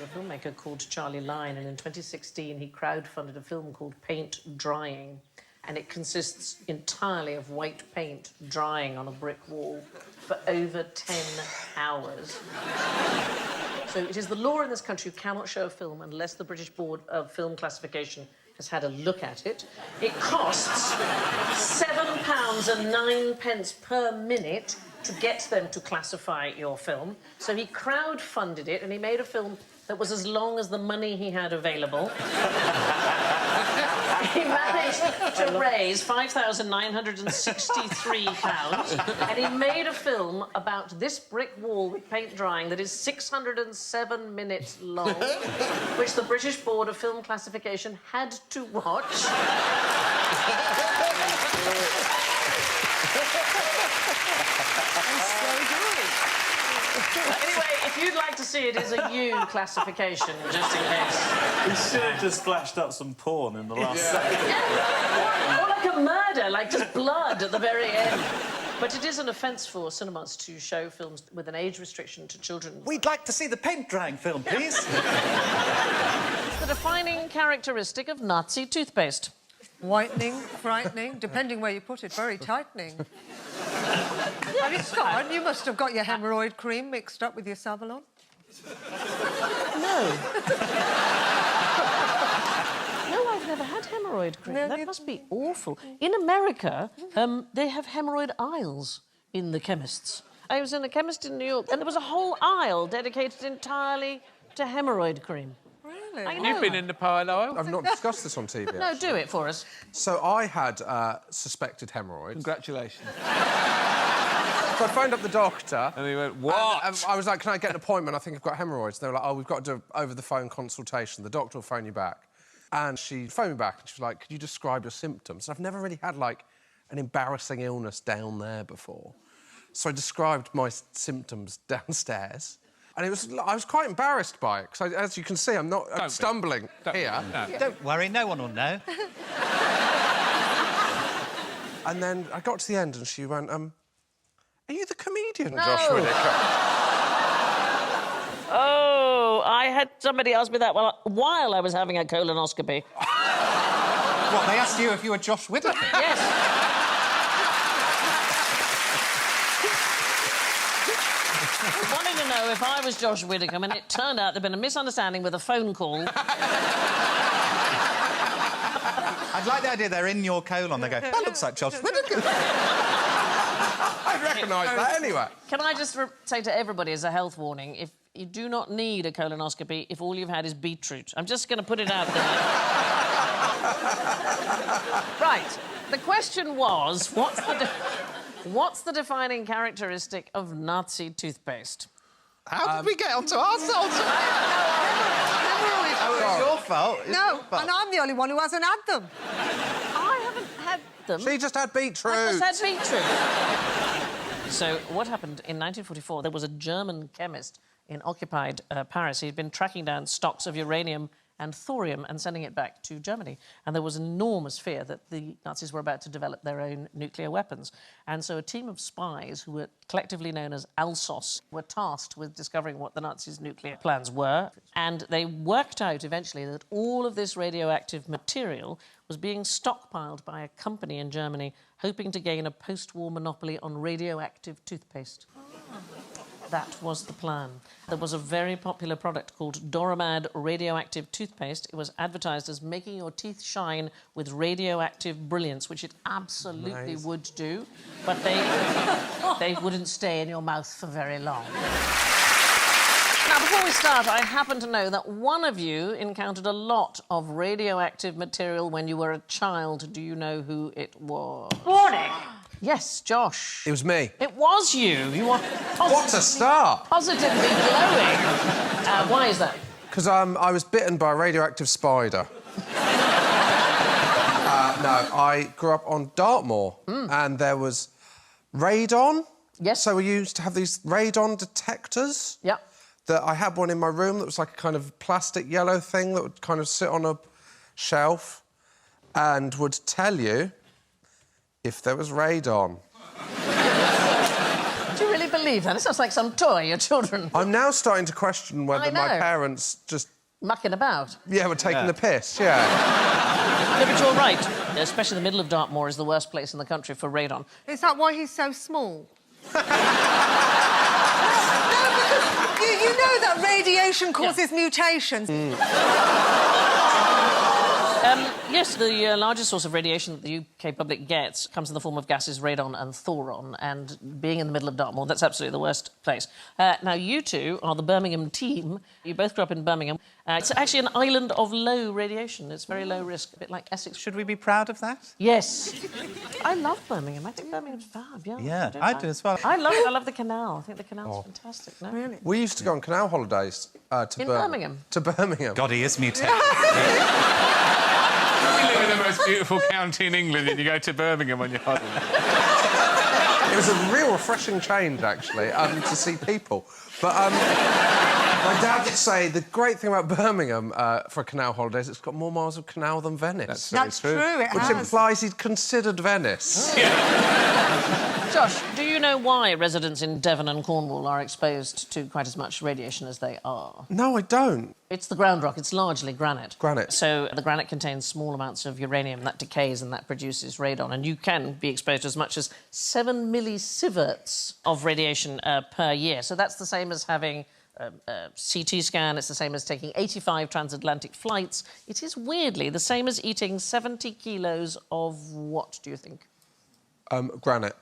A filmmaker called Charlie Line, and in 2016 he crowdfunded a film called Paint Drying, and it consists entirely of white paint drying on a brick wall for over 10 hours. So it is the law in this country you cannot show a film unless the British Board of Film Classification has had a look at it. It costs £7.09 per minute to get them to classify your film. So he crowdfunded it, and he made a film that was as long as the money he had available. He managed to raise £5,963, and he made a film about this brick wall with paint drying that is 607 minutes long, which the British Board of Film Classification had to watch. Anyway, if you'd like to see it as a U classification, just in case. We should have just flashed up some porn in the last second. Or like a murder, like just blood at the very end. But it is an offence for cinemas to show films with an age restriction to children. We'd like to see the paint drying film, please. The defining characteristic of Nazi toothpaste. Whitening, frightening, depending where you put it, very tightening. Well, it's gone. You must have got your hemorrhoid cream mixed up with your Savalon. No. No, I've never had hemorrhoid cream. No, that must be awful. In America, they have hemorrhoid aisles in the chemists. I was in a chemist in New York, and there was a whole aisle dedicated entirely to hemorrhoid cream. Really? You've been in the pile aisle? I've not discussed this on TV. No, do it for us. So I had suspected hemorrhoids. Congratulations. So I phoned up the doctor. And he went, what? And I was like, can I get an appointment? I think I've got hemorrhoids. They were like, oh, we've got to do over-the-phone consultation. The doctor will phone you back. And she phoned me back and she was like, could you describe your symptoms? And I've never really had, like, an embarrassing illness down there before. So I described my symptoms downstairs. And I was quite embarrassed by it, because as you can see, I'm not stumbling here. No. Don't worry, no one will know. And then I got to the end and she went, are you the comedian, No. Josh Whittaker? Oh, I had somebody ask me that while I was having a colonoscopy. What, they asked you if you were Josh Whittaker? Yes. Wanted to know if I was Josh Whittaker, and it turned out there'd been a misunderstanding with a phone call. I'd like the idea they're in your colon. They go, that looks like Josh Whittaker. I'd recognise that anyway. Can I just say to everybody as a health warning, if you do not need a colonoscopy if all you've had is beetroot. I'm just going to put it out there. Right. The question was, what's the defining characteristic of Nazi toothpaste? How did we get onto ourselves? Oh, it's your fault. It's No, your fault. and I'm the only one who hasn't had them. I haven't had them. She just had beetroot. I just had beetroot. So what happened in 1944, there was a German chemist in occupied Paris. He'd been tracking down stocks of uranium and thorium and sending it back to Germany. And there was enormous fear that the Nazis were about to develop their own nuclear weapons. And so a team of spies, who were collectively known as Alsos, were tasked with discovering what the Nazis' nuclear plans were. And they worked out eventually that all of this radioactive material was being stockpiled by a company in Germany hoping to gain a post-war monopoly on radioactive toothpaste. That was the plan. There was a very popular product called Doramad Radioactive Toothpaste. It was advertised as making your teeth shine with radioactive brilliance, which it absolutely would do, but they wouldn't stay in your mouth for very long. Now, before we start, I happen to know that one of you encountered a lot of radioactive material when you were a child. Do you know who it was? Warning! Yes, Josh. It was me. It was you. You were What a start! positively glowing. Why is that? Because I was bitten by a radioactive spider. No, I grew up on Dartmoor, and there was radon. Yes. So we used to have these radon detectors. Yeah. That I had one in my room that was like a kind of plastic yellow thing that would kind of sit on a shelf and would tell you if there was radon. Do you really believe that? It sounds like some toy your children... I'm now starting to question whether my parents just... mucking about. Yeah, were taking the piss, yeah. No, but you're right. Especially the middle of Dartmoor is the worst place in the country for radon. Is that why he's so small? You know that radiation causes mutations. Yes, the largest source of radiation that the UK public gets comes in the form of gases radon and thoron, and being in the middle of Dartmoor, that's absolutely the worst place. Now, you two are the Birmingham team. You both grew up in Birmingham. It's actually an island of low radiation. It's very low risk, a bit like Essex. Should we be proud of that? Yes. I love Birmingham. I think Birmingham's fab, yeah. Yeah, I do as well. I love the canal. I think the canal's fantastic, no? Really? We used to go on canal holidays to Birmingham? To Birmingham. God, he is mutated. You live in the most beautiful county in England and you go to Birmingham on your holiday. It was a real refreshing change, actually, to see people. But my dad would say the great thing about Birmingham for canal holidays, it's got more miles of canal than Venice. That's true, it Which has. implies he'd considered Venice. Josh, do you know why residents in Devon and Cornwall are exposed to quite as much radiation as they are? No, I don't. It's the ground rock. It's largely granite. Granite. So the granite contains small amounts of uranium that decays and that produces radon. And you can be exposed to as much as 7 millisieverts of radiation per year. So that's the same as having a CT scan. It's the same as taking 85 transatlantic flights. It is weirdly the same as eating 70 kilos of what, do you think? Granite.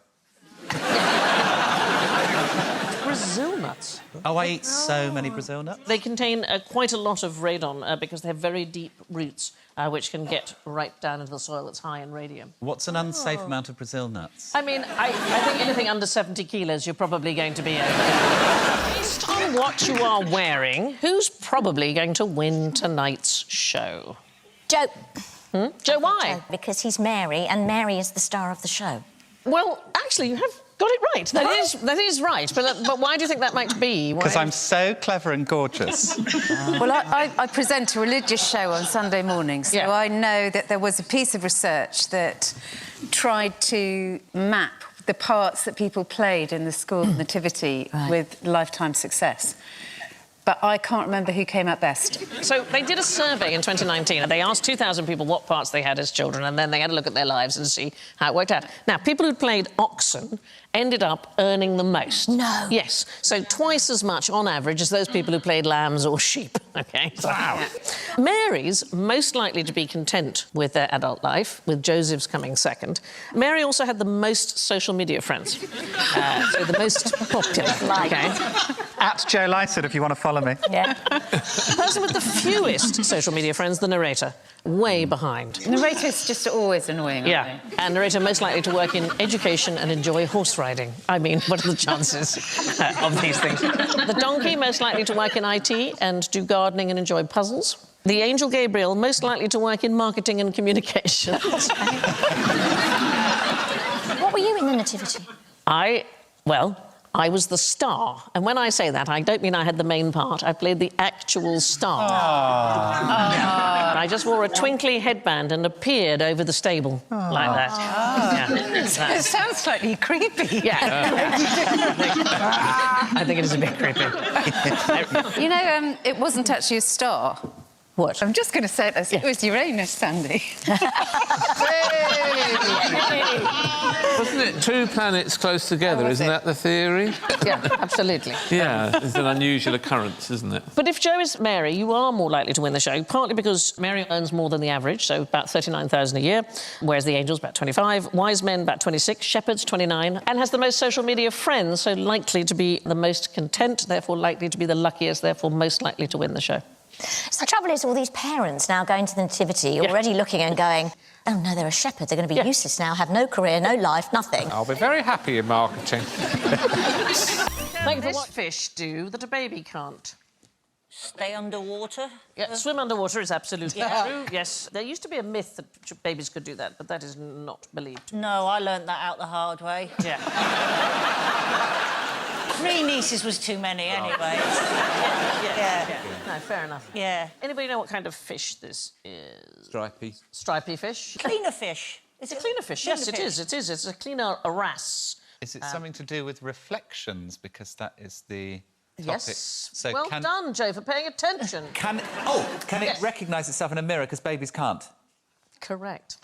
Brazil nuts. Oh, I eat so many Brazil nuts. They contain quite a lot of radon because they have very deep roots which can get right down into the soil that's high in radium. What's an unsafe amount of Brazil nuts? I mean, I think anything under 70 kilos you're probably going to be okay. Based on what you are wearing, who's probably going to win tonight's show? Joe. Joe, why? Joe, because he's Mary, and Mary is the star of the show. Well, actually, you have got it right. That is right. But why do you think that might be? Because I'm so clever and gorgeous. Well, I present a religious show on Sunday mornings, so I know that there was a piece of research that tried to map the parts that people played in the school Nativity with lifetime success. But I can't remember who came out best. So they did a survey in 2019 and they asked 2,000 people what parts they had as children, and then they had a look at their lives and see how it worked out. Now, people who played oxen ended up earning the most. No. Yes. So twice as much on average as those people who played lambs or sheep. OK? Wow. Mary's most likely to be content with their adult life, with Joseph's coming second. Mary also had the most social media friends. So the most popular. OK? At Joe Lycett, if you want to follow me. Yeah. The person with the fewest social media friends, the narrator. Way behind. Narrator's just always annoying, aren't they? And narrator most likely to work in education and enjoy horse riding. I mean, what are the chances of these things? The donkey most likely to work in IT and do gardening and enjoy puzzles. The angel Gabriel most likely to work in marketing and communications. What were you in the Nativity? I was the star. And when I say that, I don't mean I had the main part. I played the actual star. I just wore a twinkly headband and appeared over the stable like that. Yeah. It sounds slightly creepy. Yeah. I think it is a bit creepy. You know, it wasn't actually a star. What? I'm just going to say this. It was Uranus, Sandy. Wasn't it two planets close together? Isn't that the theory? Yeah, absolutely. Yeah, it's an unusual occurrence, isn't it? But if Joe is Mary, you are more likely to win the show, partly because Mary earns more than the average, so about 39,000 a year, whereas the angels about 25, wise men about 26, shepherds 29, and has the most social media friends, so likely to be the most content, therefore likely to be the luckiest, therefore most likely to win the show. So the trouble is, all these parents now going to the Nativity, already looking and going, oh, no, they're a shepherd, they're going to be useless now, have no career, no life, nothing. I'll be very happy in marketing. What can this fish do that a baby can't? Stay underwater? Yeah, swim underwater is absolutely true, yes. There used to be a myth that babies could do that, but that is not believed. No, I learnt that out the hard way. Yeah. 3 nieces was too many anyway. Yeah. No, fair enough. Yeah. Anybody know what kind of fish this is? Stripy. Stripy fish. Cleaner fish. It's a cleaner fish, yes, it is. It is. It's a cleaner wrasse. Is it something to do with reflections? Because that is the topic. Yes. So well done, Joe, for paying attention. Can it recognise itself in a mirror because babies can't? Correct.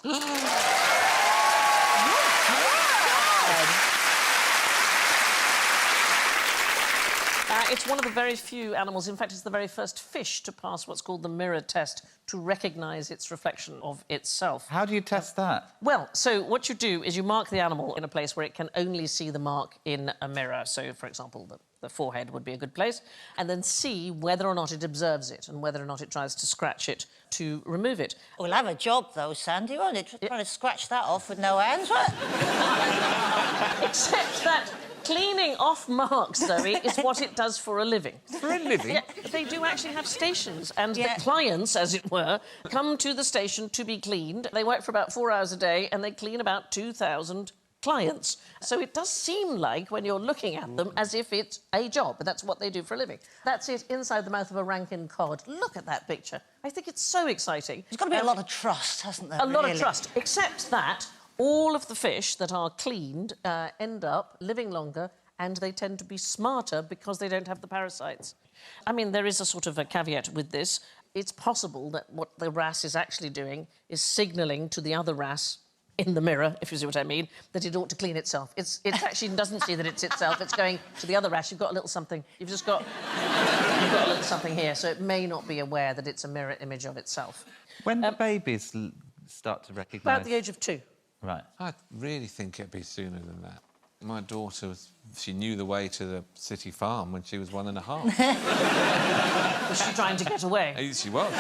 It's one of the very few animals, in fact, it's the very first fish to pass what's called the mirror test to recognise its reflection of itself. How do you test that? Well, so what you do is you mark the animal in a place where it can only see the mark in a mirror. So, for example, the forehead would be a good place, and then see whether or not it observes it and whether or not it tries to scratch it to remove it. We'll have a job, though, Sandy, won't it? Trying to scratch that off with no hands, what? Except that cleaning off marks, Zoe, is what it does for a living. For a living? Yeah, they do actually have stations, and the clients, as it were, come to the station to be cleaned. They work for about 4 hours a day, and they clean about 2,000 clients. So it does seem like, when you're looking at them, as if it's a job, but that's what they do for a living. That's it inside the mouth of a Rankin cod. Look at that picture. I think it's so exciting. There's got to be a lot of trust, hasn't there? A lot of trust, except that all of the fish that are cleaned end up living longer, and they tend to be smarter because they don't have the parasites. I mean, there is a sort of a caveat with this. It's possible that what the wrasse is actually doing is signalling to the other wrasse in the mirror, if you see what I mean, that it ought to clean itself. It actually doesn't see that it's itself. It's going to the other wrasse. You've got a little something. You've got a little something here, so it may not be aware that it's a mirror image of itself. When do babies start to recognise? About the age of 2. Right. I really think it'd be sooner than that. My daughter, she knew the way to the city farm when she was 1.5. Was she trying to get away? She was.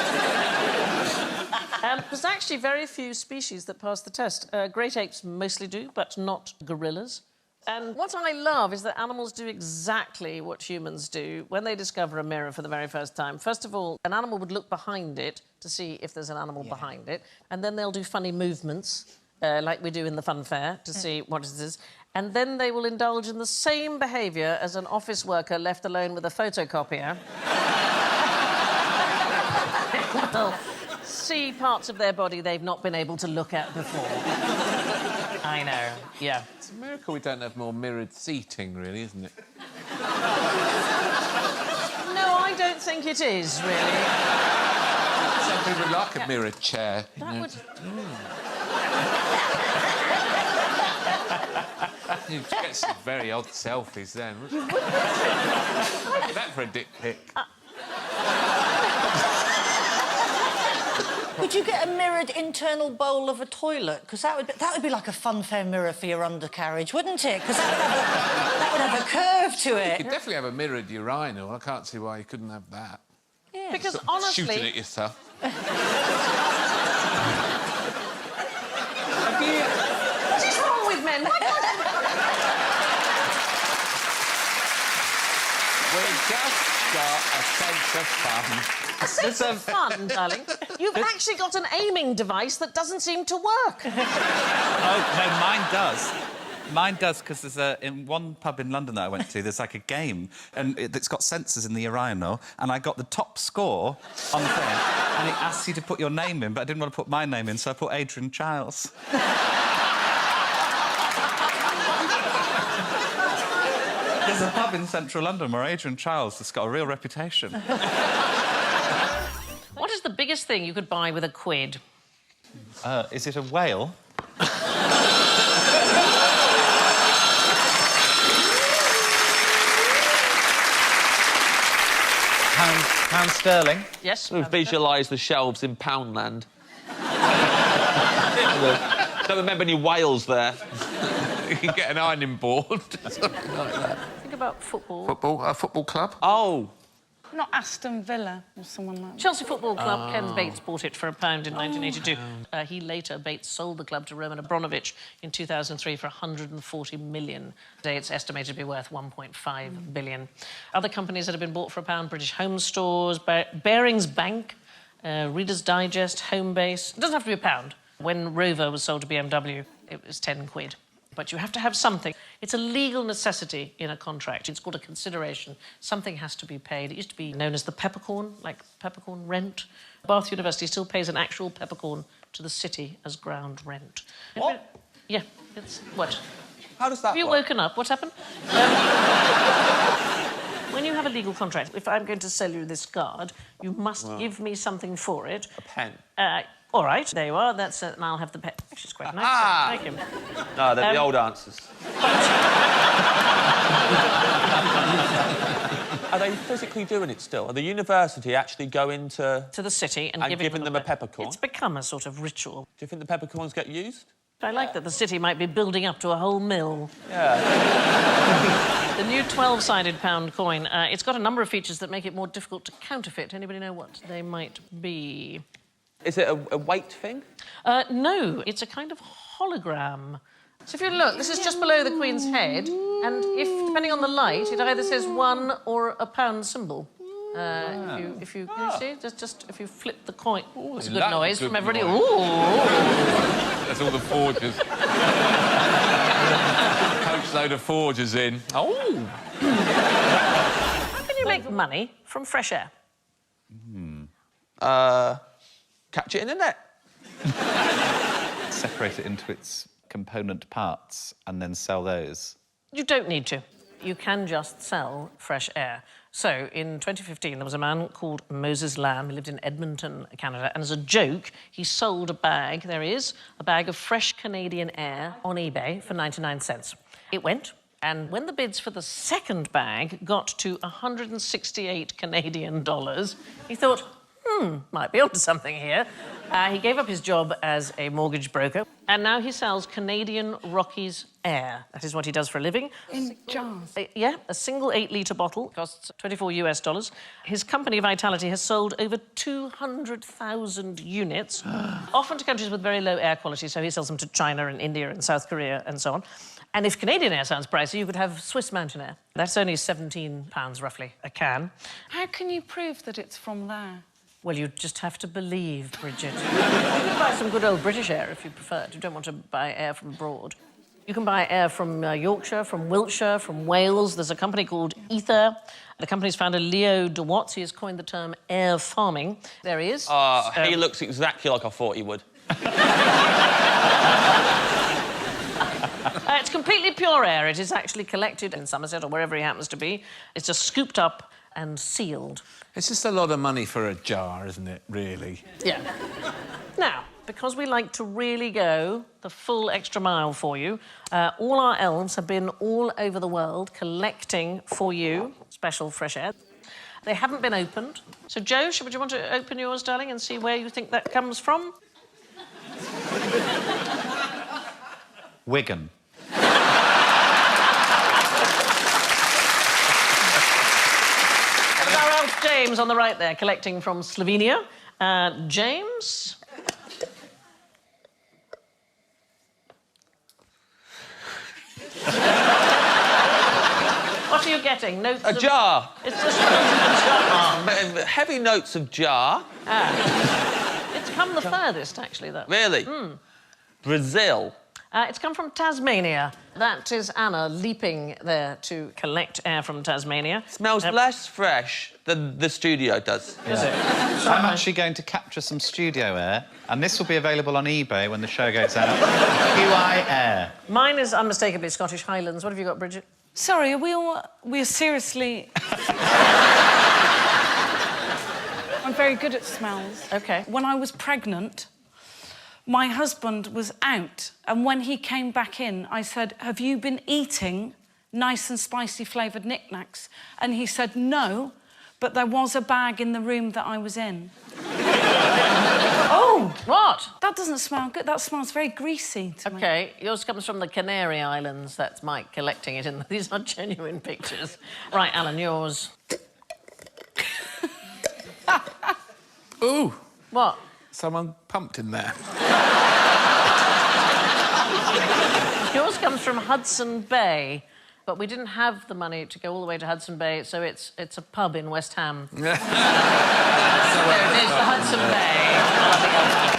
There's actually very few species that pass the test. Great apes mostly do, but not gorillas. And what I love is that animals do exactly what humans do when they discover a mirror for the very first time. First of all, an animal would look behind it to see if there's an animal behind it, and then they'll do funny movements, like we do in the fun fair, to see what it is. And then they will indulge in the same behaviour as an office worker left alone with a photocopier. Well, see parts of their body they've not been able to look at before. I know, yeah. It's a miracle we don't have more mirrored seating, really, isn't it? No, I don't think it is, really. Some people like a mirrored chair. That would... You get some very odd selfies then. Look at that for a dick pic. Could you get a mirrored internal bowl of a toilet? Because that would be like a funfair mirror for your undercarriage, wouldn't it? Because that would have a curve to it. You could definitely have a mirrored urinal. I can't see why you couldn't have that. Yeah. Because honestly... Shooting at yourself. What is wrong with men? We've just got a sense of fun. A sense of fun, darling? You've actually got an aiming device that doesn't seem to work. Oh, no, mine does. Mine does, because there's in one pub in London that I went to, there's like a game, and it's got sensors in the urinal, and I got the top score on the thing, and it asks you to put your name in, but I didn't want to put my name in, so I put Adrian Chiles. There's a pub in central London where Adrian Chiles has got a real reputation. What is the biggest thing you could buy with £1? Is it a whale? Pound sterling. Yes. We've visualised the shelves in Poundland. Don't remember any whales there. You can get an ironing board. Something like that. Think about football. A football club? Oh. Not Aston Villa or someone like that. Chelsea Football Club, Ken Bates bought it for £1 in 1982. He later, Bates, sold the club to Roman Abramovich in 2003 for 140 million. Today it's estimated to be worth 1.5 billion. Other companies that have been bought for £1, British Home Stores, Barings Bank, Reader's Digest, Homebase. It doesn't have to be £1. When Rover was sold to BMW, it was 10 quid. But you have to have something. It's a legal necessity in a contract. It's called a consideration. Something has to be paid. It used to be known as the peppercorn, like peppercorn rent. Bath University still pays an actual peppercorn to the city as ground rent. What? Yeah, it's... What? How does that Have you work? woken up? What's happened? When you have a legal contract, if I'm going to sell you this card, you must give me something for it. A pen. All right, there you are. That's it, and I'll have the pen. Actually, it's quite nice. Ah! Thank you. No, they're the old answers. Are they physically doing it still? Are the university actually going to the city and giving them a peppercorn? It's become a sort of ritual. Do you think the peppercorns get used? I like that the city might be building up to a whole mill. Yeah. The new 12-sided pound coin, it's got a number of features that make it more difficult to counterfeit. Anybody know what they might be? Is it a weight thing? No, it's a kind of hologram. So if you look, this is just below the Queen's head, and if, depending on the light, it either says £1 or a pound symbol. If you can you see? Just if you flip the coin. Ooh, it's a good noise from everybody. Noise. Ooh! That's all the forgers. Coachload of forgers in. Oh! How can you make money from fresh air? Catch it in the net. Separate it into its component parts and then sell those. You don't need to. You can just sell fresh air. So, in 2015, there was a man called Moses Lamb. He lived in Edmonton, Canada, and as a joke, he sold a bag, there he is, a bag of fresh Canadian air on eBay for 99 cents. It went, and when the bids for the second bag got to 168 Canadian dollars, he thought, might be onto something here. He gave up his job as a mortgage broker, and now he sells Canadian Rockies air. That is what he does for a living. In jars? Yeah, a single 8-litre bottle costs $24 US. His company, Vitality, has sold over 200,000 units, often to countries with very low air quality, so he sells them to China and India and South Korea and so on. And if Canadian air sounds pricey, you could have Swiss mountain air. That's only £17, roughly, a can. How can you prove that it's from there? Well, you just have to believe, Bridget. You can buy some good old British air if you prefer. You don't want to buy air from abroad. You can buy air from Yorkshire, from Wiltshire, from Wales. There's a company called Ether. The company's founder, Leo de Watts, he has coined the term air farming. There he is. He looks exactly like I thought he would. It's completely pure air. It is actually collected in Somerset or wherever he happens to be. It's just scooped up and sealed. It's just a lot of money for a jar, isn't it, really? Yeah. Now, because we like to really go the full extra mile for you, all our elves have been all over the world collecting for you special fresh air. They haven't been opened. So, Jo, would you want to open yours, darling, and see where you think that comes from? Wigan. Our elf James on the right there, collecting from Slovenia. James? What are you getting? Notes A jar. It's just a jar. Heavy notes of jar. It's come the furthest, actually, though. Really? Brazil. It's come from Tasmania. That is Anna leaping there to collect air from Tasmania. Smells less fresh than the studio does. Is it? I'm actually going to capture some studio air, and this will be available on eBay when the show goes out. QI air. Mine is unmistakably Scottish Highlands. What have you got, Bridget? Sorry, we're seriously... I'm very good at smells. OK. When I was pregnant, my husband was out, and when he came back in, I said, have you been eating nice and spicy flavoured knickknacks? And he said, no, but there was a bag in the room that I was in. Oh! What? That doesn't smell good. That smells very greasy to me. OK, yours comes from the Canary Islands. That's Mike collecting it in... These are genuine pictures. Right, Alan, yours. Ooh. What? Someone pumped in there. Yours comes from Hudson Bay, but we didn't have the money to go all the way to Hudson Bay, so it's a pub in West Ham. There it is, the Hudson Bay.